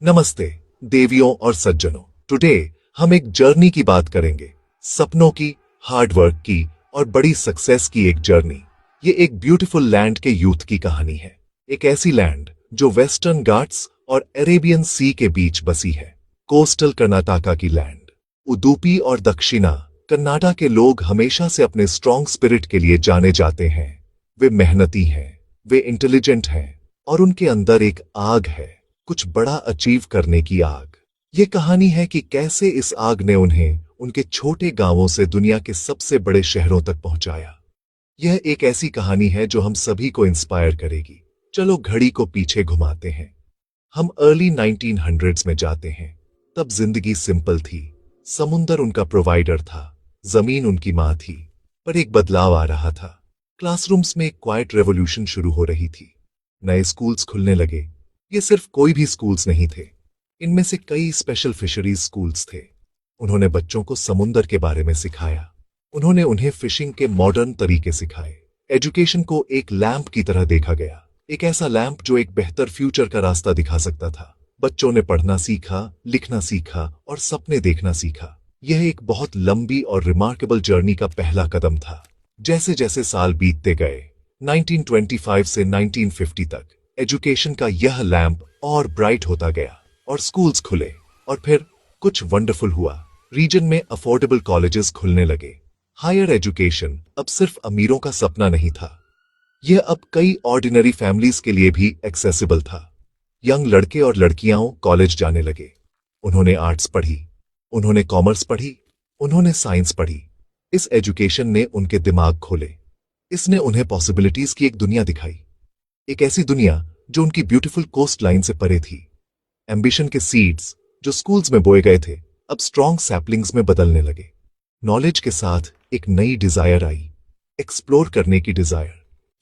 नमस्ते देवियों और सज्जनों। टुडे हम एक जर्नी की बात करेंगे, सपनों की, हार्डवर्क की और बड़ी सक्सेस की एक जर्नी। ये एक ब्यूटीफुल लैंड के यूथ की कहानी है। एक ऐसी लैंड जो वेस्टर्न घाट्स और अरेबियन सी के बीच बसी है। कोस्टल कर्नाटका की लैंड। उडुपी और दक्षिणा कन्नाडा के लोग हमेशा से अपने स्ट्रॉन्ग स्पिरिट के लिए जाने जाते हैं। वे मेहनती हैं, वे इंटेलिजेंट हैं और उनके अंदर एक आग है, कुछ बड़ा अचीव करने की आग। ये कहानी है कि कैसे इस आग ने उन्हें उनके छोटे गांवों से दुनिया के सबसे बड़े शहरों तक पहुंचाया। यह एक ऐसी कहानी है जो हम सभी को इंस्पायर करेगी। चलो घड़ी को पीछे घुमाते हैं। हम अर्ली 1900s में जाते हैं। तब जिंदगी सिंपल थी। समुंदर उनका प्रोवाइडर था, जमीन उनकी मां थी। पर एक बदलाव आ रहा था। क्लासरूम्स में एक क्वाइट रेवोल्यूशन शुरू हो रही थी। नए स्कूल्स खुलने लगे। ये सिर्फ कोई भी स्कूल्स नहीं थे, इनमें से कई स्पेशल फिशरीज स्कूल्स थे। उन्होंने बच्चों को समुंदर के बारे में सिखाया। उन्होंने उन्हें फिशिंग के मॉडर्न तरीके सिखाए। एजुकेशन को एक लैंप की तरह देखा गया, एक ऐसा लैंप जो एक बेहतर फ्यूचर का रास्ता दिखा सकता था। बच्चों ने पढ़ना सीखा, लिखना सीखा और सपने देखना सीखा। यह एक बहुत लंबी और रिमार्केबल जर्नी का पहला कदम था। जैसे जैसे साल बीतते गए, 1925 से 1950 तक एजुकेशन का यह लैंप और ब्राइट होता गया और स्कूल्स खुले। और फिर कुछ वंडरफुल हुआ। रीजन में अफोर्डेबल कॉलेजेस खुलने लगे। हायर एजुकेशन अब सिर्फ अमीरों का सपना नहीं था, यह अब कई ऑर्डिनरी फैमिलीज के लिए भी एक्सेसिबल था। यंग लड़के और लड़कियां कॉलेज जाने लगे। उन्होंने आर्ट्स पढ़ी, उन्होंने कॉमर्स पढ़ी, उन्होंने साइंस पढ़ी। इस एजुकेशन ने उनके दिमाग खोले। इसने उन्हें पॉसिबिलिटीज की एक दुनिया दिखाई, एक ऐसी दुनिया जो उनकी ब्यूटीफुल कोस्ट लाइन से परे थी। एम्बिशन के सीड्स जो स्कूल्स में बोए गए थे अब स्ट्रॉन्ग सैपलिंग्स में बदलने लगे। नॉलेज के साथ एक नई डिजायर आई, एक्सप्लोर करने की डिजायर,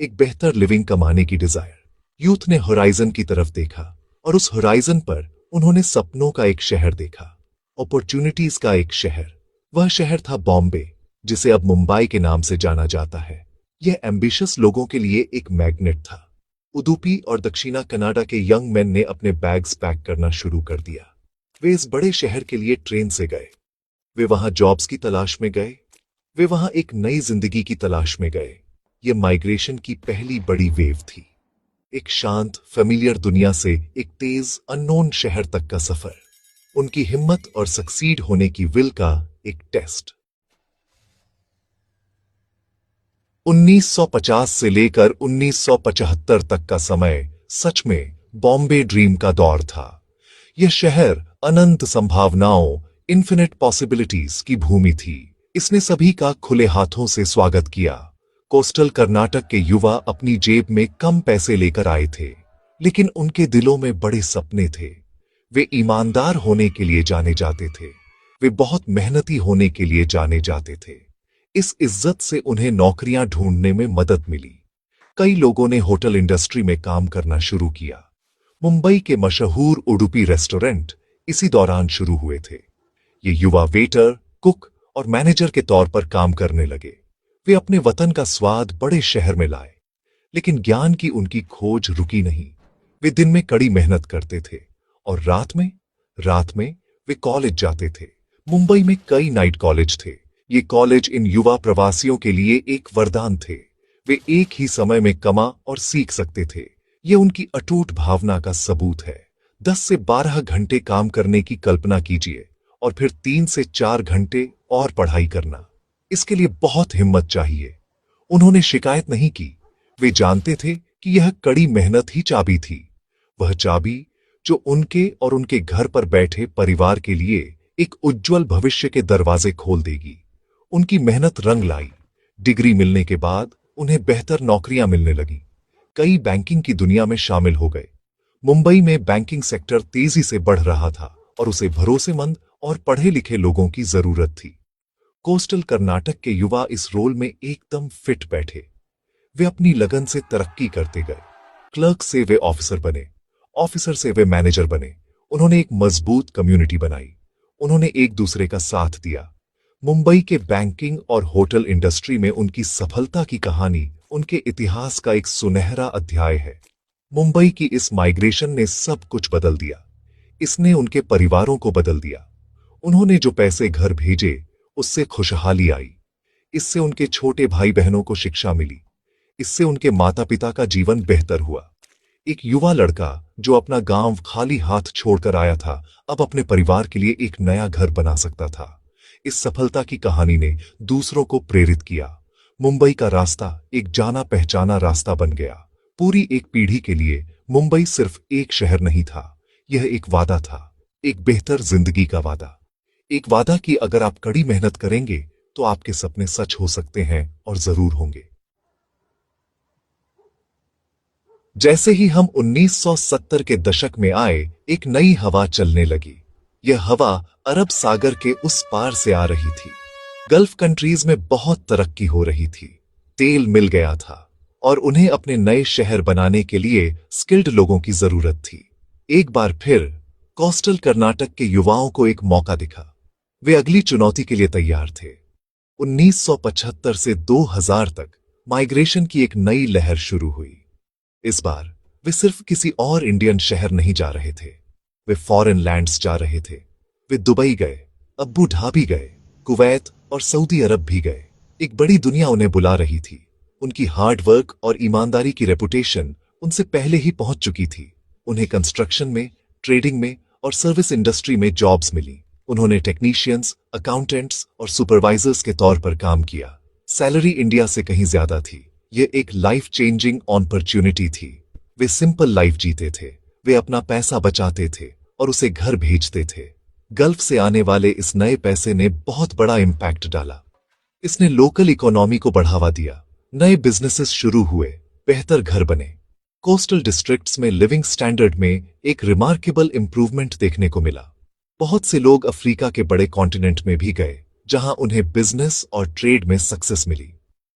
एक बेहतर लिविंग कमाने की डिजायर। यूथ ने होराइजन की तरफ देखा और उस होराइजन पर उन्होंने सपनों का एक शहर देखा, अपॉर्चुनिटीज का एक शहर। वह शहर था बॉम्बे, जिसे अब मुंबई के नाम से जाना जाता है। यह एम्बिशियस लोगों के लिए एक मैग्नेट था। उडुपी और दक्षिणा कनाडा के यंग मैन ने अपने बैग्स पैक करना शुरू कर दिया। वे इस बड़े शहर के लिए ट्रेन से गए। वे वहां जॉब्स की तलाश में गए। वे वहां एक नई जिंदगी की तलाश में गए। यह माइग्रेशन की पहली बड़ी वेव थी। एक शांत फेमिलियर दुनिया से एक तेज अननोन शहर तक का सफर। उनकी हिम्मत और सक्सीड होने की विल का एक टेस्ट। 1950 से लेकर 1975 तक का समय सच में बॉम्बे ड्रीम का दौर था। यह शहर अनंत संभावनाओं, इन्फिनिट पॉसिबिलिटीज की भूमि थी। इसने सभी का खुले हाथों से स्वागत किया। कोस्टल कर्नाटक के युवा अपनी जेब में कम पैसे लेकर आए थे, लेकिन उनके दिलों में बड़े सपने थे। वे ईमानदार होने के लिए जाने जाते थे। वे बहुत मेहनती होने के लिए जाने जाते थे। इस इज्जत से उन्हें नौकरियां ढूंढने में मदद मिली। कई लोगों ने होटल इंडस्ट्री में काम करना शुरू किया। मुंबई के मशहूर उडुपी रेस्टोरेंट इसी दौरान शुरू हुए थे। ये युवा वेटर, कुक और मैनेजर के तौर पर काम करने लगे। वे अपने वतन का स्वाद बड़े शहर में लाए, लेकिन ज्ञान की उनकी खोज रुकी नहीं। वे दिन में कड़ी मेहनत करते थे और रात में वे कॉलेज जाते थे। मुंबई में कई नाइट कॉलेज थे। ये कॉलेज इन युवा प्रवासियों के लिए एक वरदान थे। वे एक ही समय में कमा और सीख सकते थे। ये उनकी अटूट भावना का सबूत है। 10 से 12 घंटे काम करने की कल्पना कीजिए और फिर 3 से 4 घंटे और पढ़ाई करना। इसके लिए बहुत हिम्मत चाहिए। उन्होंने शिकायत नहीं की। वे जानते थे कि यह कड़ी मेहनत ही चाबी थी, वह चाबी जो उनके और उनके घर पर बैठे परिवार के लिए एक उज्जवल भविष्य के दरवाजे खोल देगी। उनकी मेहनत रंग लाई। डिग्री मिलने के बाद उन्हें बेहतर नौकरियां मिलने लगी। कई बैंकिंग की दुनिया में शामिल हो गए। मुंबई में बैंकिंग सेक्टर तेजी से बढ़ रहा था और उसे भरोसेमंद और पढ़े लिखे लोगों की जरूरत थी। कोस्टल कर्नाटक के युवा इस रोल में एकदम फिट बैठे। वे अपनी लगन से तरक्की करते गए। क्लर्क से वे ऑफिसर बने, ऑफिसर से वे मैनेजर बने। उन्होंने एक मजबूत कम्युनिटी बनाई। उन्होंने एक दूसरे का साथ दिया। मुंबई के बैंकिंग और होटल इंडस्ट्री में उनकी सफलता की कहानी उनके इतिहास का एक सुनहरा अध्याय है। मुंबई की इस माइग्रेशन ने सब कुछ बदल दिया। इसने उनके परिवारों को बदल दिया। उन्होंने जो पैसे घर भेजे उससे खुशहाली आई। इससे उनके छोटे भाई बहनों को शिक्षा मिली। इससे उनके माता पिता का जीवन बेहतर हुआ। एक युवा लड़का जो अपना गांव खाली हाथ छोड़कर आया था, अब अपने परिवार के लिए एक नया घर बना सकता था। इस सफलता की कहानी ने दूसरों को प्रेरित किया। मुंबई का रास्ता एक जाना पहचाना रास्ता बन गया। पूरी एक पीढ़ी के लिए मुंबई सिर्फ एक शहर नहीं था, यह एक वादा था, एक बेहतर जिंदगी का वादा। एक वादा कि अगर आप कड़ी मेहनत करेंगे तो आपके सपने सच हो सकते हैं और जरूर होंगे। जैसे ही हम 1970 के दशक में आए, एक नई हवा चलने लगी। यह हवा अरब सागर के उस पार से आ रही थी। गल्फ कंट्रीज में बहुत तरक्की हो रही थी। तेल मिल गया था और उन्हें अपने नए शहर बनाने के लिए स्किल्ड लोगों की जरूरत थी। एक बार फिर कोस्टल कर्नाटक के युवाओं को एक मौका दिखा। वे अगली चुनौती के लिए तैयार थे। 1975 से 2000 तक माइग्रेशन की एक नई लहर शुरू हुई। इस बार वे सिर्फ किसी और इंडियन शहर नहीं जा रहे थे, वे फॉरेन लैंड्स जा रहे थे। वे दुबई गए, अबू धाबी गए, कुवैत और सऊदी अरब भी गए। एक बड़ी दुनिया उन्हें बुला रही थी। उनकी हार्ड वर्क और ईमानदारी की रेपुटेशन उनसे पहले ही पहुंच चुकी थी। उन्हें कंस्ट्रक्शन में, ट्रेडिंग में और सर्विस इंडस्ट्री में जॉब्स मिली। उन्होंने टेक्नीशियंस, अकाउंटेंट्स और सुपरवाइजर्स के तौर पर काम किया। सैलरी इंडिया से कहीं ज्यादा थी। यह एक लाइफ चेंजिंग अपॉर्चुनिटी थी। वे सिंपल लाइफ जीते थे। वे अपना पैसा बचाते थे और उसे घर भेजते थे। गल्फ से आने वाले इस नए पैसे ने बहुत बड़ा इंपैक्ट डाला। इसने लोकल इकोनॉमी को बढ़ावा दिया। नए बिजनेसेस शुरू हुए, बेहतर घर बने। कोस्टल डिस्ट्रिक्ट्स में लिविंग स्टैंडर्ड में एक रिमार्केबल इंप्रूवमेंट देखने को मिला। बहुत से लोग अफ्रीका के बड़े कॉन्टिनेंट में भी गए, जहां उन्हें बिजनेस और ट्रेड में सक्सेस मिली।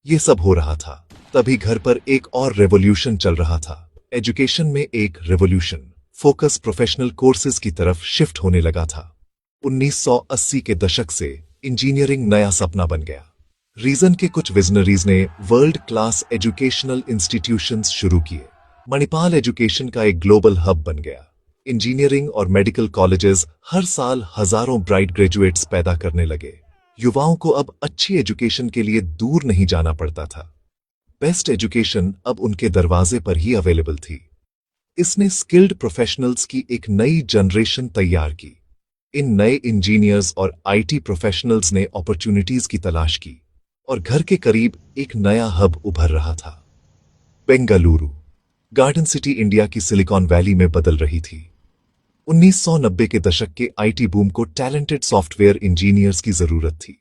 ये सब हो रहा था, तभी घर पर एक और रेवोल्यूशन चल रहा था। एजुकेशन में एक रेवोल्यूशन। फोकस प्रोफेशनल कोर्सेज की तरफ शिफ्ट होने लगा था। 1980 के दशक से इंजीनियरिंग नया सपना बन गया। रीजन के कुछ विजनरीज ने वर्ल्ड क्लास एजुकेशनल इंस्टीट्यूशंस शुरू किए। मणिपाल एजुकेशन का एक ग्लोबल हब बन गया। इंजीनियरिंग और मेडिकल कॉलेजेस हर साल हजारों ब्राइट ग्रेजुएट्स पैदा करने लगे। युवाओं को अब अच्छी एजुकेशन के लिए दूर नहीं जाना पड़ता था। बेस्ट एजुकेशन अब उनके दरवाजे पर ही अवेलेबल थी। इसने स्किल्ड प्रोफेशनल्स की एक नई जनरेशन तैयार की। इन नए इंजीनियर्स और आईटी प्रोफेशनल्स ने अपॉर्चुनिटीज की तलाश की और घर के करीब एक नया हब उभर रहा था। बेंगलुरु, गार्डन सिटी इंडिया की सिलिकॉन वैली में बदल रही थी। 1990 के दशक के आईटी बूम को टैलेंटेड सॉफ्टवेयर इंजीनियर्स की जरूरत थी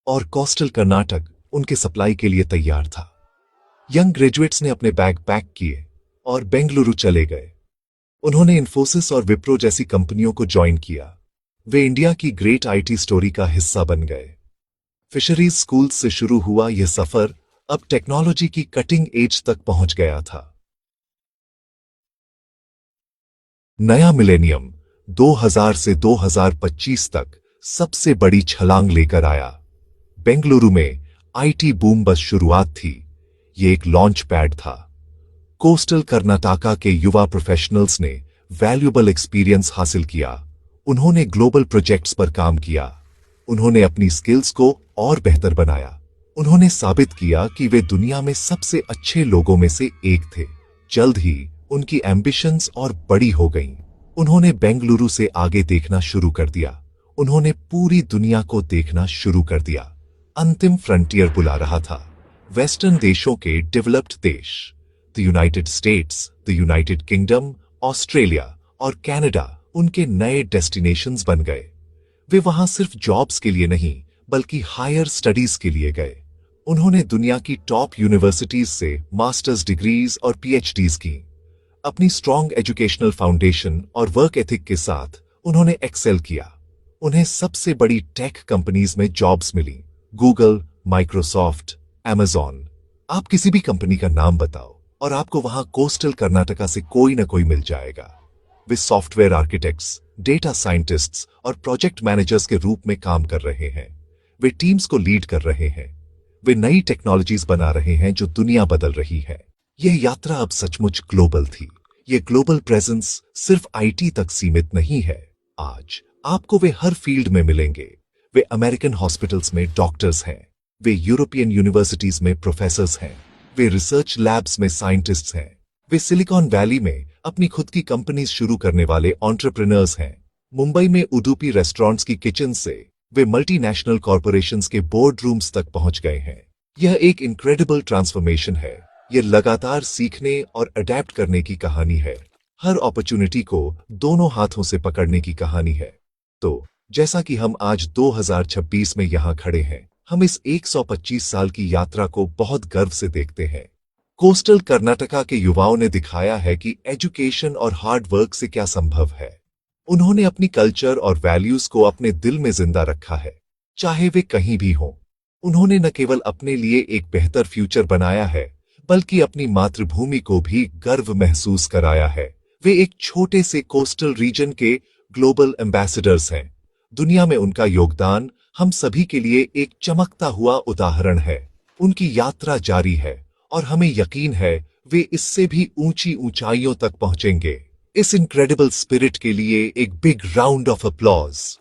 और कोस्टल कर्नाटक उनके सप्लाई के लिए तैयार था। यंग ग्रेजुएट्स ने अपने बैग पैक किए और बेंगलुरु चले गए। उन्होंने इन्फोसिस और विप्रो जैसी कंपनियों को ज्वाइन किया। वे इंडिया की ग्रेट आईटी स्टोरी का हिस्सा बन गए। फिशरीज स्कूल्स से शुरू हुआ यह सफर अब टेक्नोलॉजी की कटिंग एज तक पहुंच गया था। नया मिलेनियम 2000 से 2025 तक सबसे बड़ी छलांग लेकर आया। बेंगलुरु में आईटी बूम बस शुरुआत थी, ये एक लॉन्च पैड था। कोस्टल कर्नाटका के युवा प्रोफेशनल्स ने वैल्यूएबल एक्सपीरियंस हासिल किया। उन्होंने ग्लोबल प्रोजेक्ट्स पर काम किया। उन्होंने अपनी स्किल्स को और बेहतर बनाया। उन्होंने साबित किया कि वे दुनिया में सबसे अच्छे लोगों में से एक थे। जल्द ही उनकी एम्बिशंस और बड़ी हो गईं। उन्होंने बेंगलुरु से आगे देखना शुरू कर दिया। उन्होंने पूरी दुनिया को देखना शुरू कर दिया। अंतिम फ्रंटियर बुला रहा था। वेस्टर्न देशों के डेवलप्ड देश, the United states, the United kingdom, Australia और कनाडा उनके नए डेस्टिनेशंस बन गए। वे वहां सिर्फ जॉब्स के लिए नहीं, बल्कि हायर स्टडीज के लिए गए। उन्होंने दुनिया की टॉप यूनिवर्सिटीज से मास्टर्स डिग्रीज और पीएचडीज की। अपनी स्ट्रॉन्ग एजुकेशनल फाउंडेशन और वर्क एथिक के साथ उन्होंने एक्सेल किया। उन्हें सबसे बड़ी टेक कंपनीज में जॉब्स मिली। Google, Microsoft, Amazon. आप किसी भी कंपनी का नाम बताओ और आपको वहां कोस्टल कर्नाटका से कोई ना कोई मिल जाएगा। वे सॉफ्टवेयर आर्किटेक्ट्स, डेटा साइंटिस्ट्स और प्रोजेक्ट मैनेजर्स के रूप में काम कर रहे हैं। वे टीम्स को लीड कर रहे हैं। वे नई टेक्नोलॉजीज बना रहे हैं जो दुनिया बदल रही है। यह यात्रा अब सचमुच ग्लोबल थी। ये ग्लोबल प्रेजेंस सिर्फ आईटी तक सीमित नहीं है। आज आपको वे हर फील्ड में मिलेंगे। वे अमेरिकन हॉस्पिटल्स में डॉक्टर्स हैं, वे यूरोपियन यूनिवर्सिटीज में प्रोफेसर्स हैं, वे रिसर्च लैब्स में साइंटिस्ट्स हैं, वे सिलिकॉन वैली में अपनी खुद की कंपनीज शुरू करने वाले एंटरप्रेन्योर्स हैं, मुंबई में उडुपी रेस्टोरेंट्स की किचन से वे मल्टीनेशनल कॉरपोरेशंस के बोर्ड रूम्स तक पहुंच गए हैं। यह एक इनक्रेडिबल ट्रांसफॉर्मेशन है। यह लगातार सीखने और अडेप्ट करने की कहानी है। हर अपॉर्चुनिटी को दोनों हाथों से पकड़ने की कहानी है। तो जैसा कि हम आज 2026 में यहां खड़े हैं, हम इस 125 साल की यात्रा को बहुत गर्व से देखते हैं। कोस्टल कर्नाटका के युवाओं ने दिखाया है कि एजुकेशन और हार्ड वर्क से क्या संभव है। उन्होंने अपनी कल्चर और वैल्यूज को अपने दिल में जिंदा रखा है, चाहे वे कहीं भी हों। उन्होंने न केवल अपने लिए एक बेहतर फ्यूचर बनाया है, बल्कि अपनी मातृभूमि को भी गर्व महसूस कराया है। वे एक छोटे से कोस्टल रीजन के ग्लोबल एम्बेसडर्स हैं। दुनिया में उनका योगदान हम सभी के लिए एक चमकता हुआ उदाहरण है। उनकी यात्रा जारी है और हमें यकीन है वे इससे भी ऊंची ऊंचाइयों तक पहुंचेंगे। इस इनक्रेडिबल स्पिरिट के लिए एक बिग राउंड ऑफ अप्लॉज।